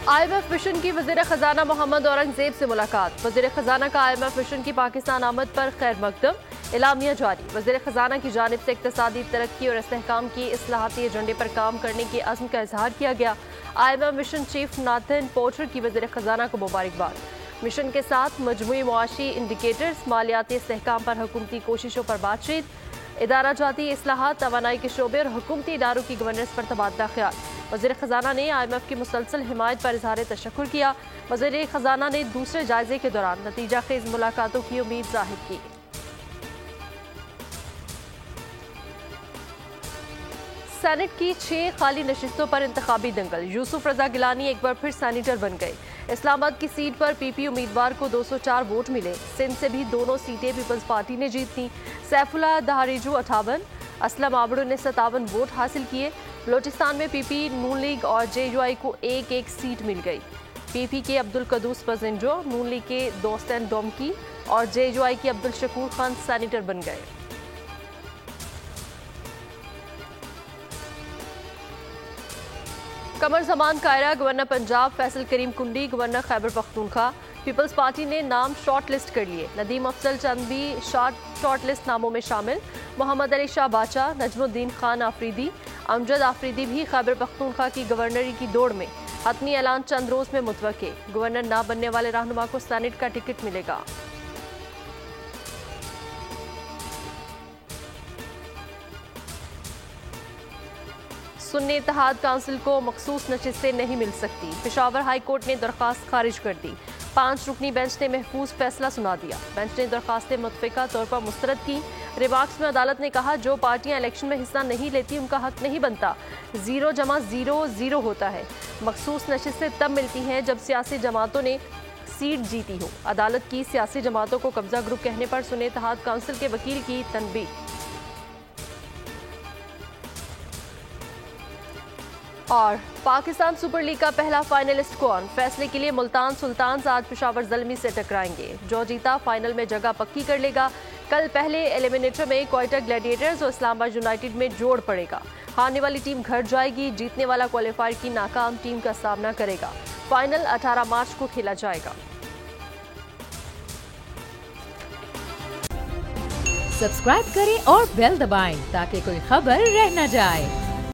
IMF mission की वज़ीर ख़जाना मोहम्मद औरंगज़ेब से मुलाकात। वज़ीर ख़जाना का IMF मिशन की पाकिस्तान आमद पर खैर मकदम। एलामिया जारी। वज़ीर ख़जाना की जानिब से इक़्तिसादी तरक्की और इस्तेहकाम की इस्लाहाती एजेंडे पर काम करने के अज़्म का इजहार किया गया। IMF mission chief Nathan porter की वज़ीर ख़जाना को मुबारकबाद। मिशन के साथ मजमूई मुआशी इंडिकेटर्स, मालियाती इस्तेहकाम पर हुकूमती कोशिशों पर बातचीत, इदारा जाती इस्लाहात, तवानाई के शोबे और हुकूमती इदारों की गवर्नेंस पर तबादला ख्याल। वज़ीर ख़जाना ने IMF की मुसलसल हिमायत पर इजहार तशक्कुर किया। वज़ीर ख़जाना ने दूसरे जायजे के दौरान नतीजा खेज मुलाकातों की उम्मीद जाहिर की। सेनेट की 6 खाली नशिस्तों पर इंतखाबी दंगल। यूसुफ रजा गिलानी एक बार फिर सेनेटर बन गए। इस्लामाबाद की सीट पर PP उम्मीदवार को 204 वोट मिले। सिंध से भी दोनों सीटें पीपल्स पार्टी ने जीती। सैफुल्लाह दहारिजू 58, असलम आबड़ू ने 57 वोट हासिल किए। बलोचिस्तान में PP, नून लीग और JUI को एक एक सीट मिल गई। PP के अब्दुल कदूस पजेंजो, नून लीग के दोस्तैन डोमकी और JUI के अब्दुल शकूर खान सेनेटर बन गए। Qamar Zaman Kaira, governor Punjab Faisal Karim Kundi, governor Khyber Pakhtunkhwa. Peoples party ने नाम शॉर्ट लिस्ट कर लिए। नदीम अफजल चंद भी शॉर्ट लिस्ट नामों में शामिल। मोहम्मद अली शाह बाचा, नजमुद्दीन खान आफरीदी, अमजद आफरीदी भी खैबर पख्तूनख्वा की गवर्नरी की दौड़ में। हतमी ऐलान चंद रोज में मुतवक्के। गवर्नर ना बनने वाले रहनुमा को सेनेट का टिकट मिलेगा। सुन्नी इत्तेहाद काउंसिल को मखसूस नशिस्तें नहीं मिल सकती। पेशावर हाई कोर्ट ने दरख्वास्त खारिज कर दी। 5 रुकनी बेंच ने महफूज फैसला सुना दिया। बेंच ने दरख्वास्तें मुतफ़िका तौर पर मुस्तरद की। रिमार्क्स में अदालत ने कहा, जो पार्टियां इलेक्शन में हिस्सा नहीं लेती उनका हक नहीं बनता। 0 जमा 0 0 होता है। मखसूस नशिस्तें तब मिलती हैं जब सियासी जमातों ने सीट जीती हो। अदालत की सियासी जमातों को कब्जा ग्रुप कहने पर सुन्नी इत्तेहाद काउंसिल के वकील की तनबीह। और पाकिस्तान सुपर लीग का पहला फाइनलिस्ट कौन? फैसले के लिए मुल्तान सुल्तान्स आज पेशावर ज़ल्मी से टकराएंगे। जो जीता फाइनल में जगह पक्की कर लेगा। कल पहले एलिमिनेटर में क्वेटा ग्लैडिएटर्स और इस्लामाबाद यूनाइटेड में जोड़ पड़ेगा। हारने वाली टीम घर जाएगी। जीतने वाला क्वालिफायर की नाकाम टीम का सामना करेगा। फाइनल 18 मार्च को खेला जाएगा। सब्सक्राइब करें और बेल दबाएं ताकि कोई खबर रह न जाए।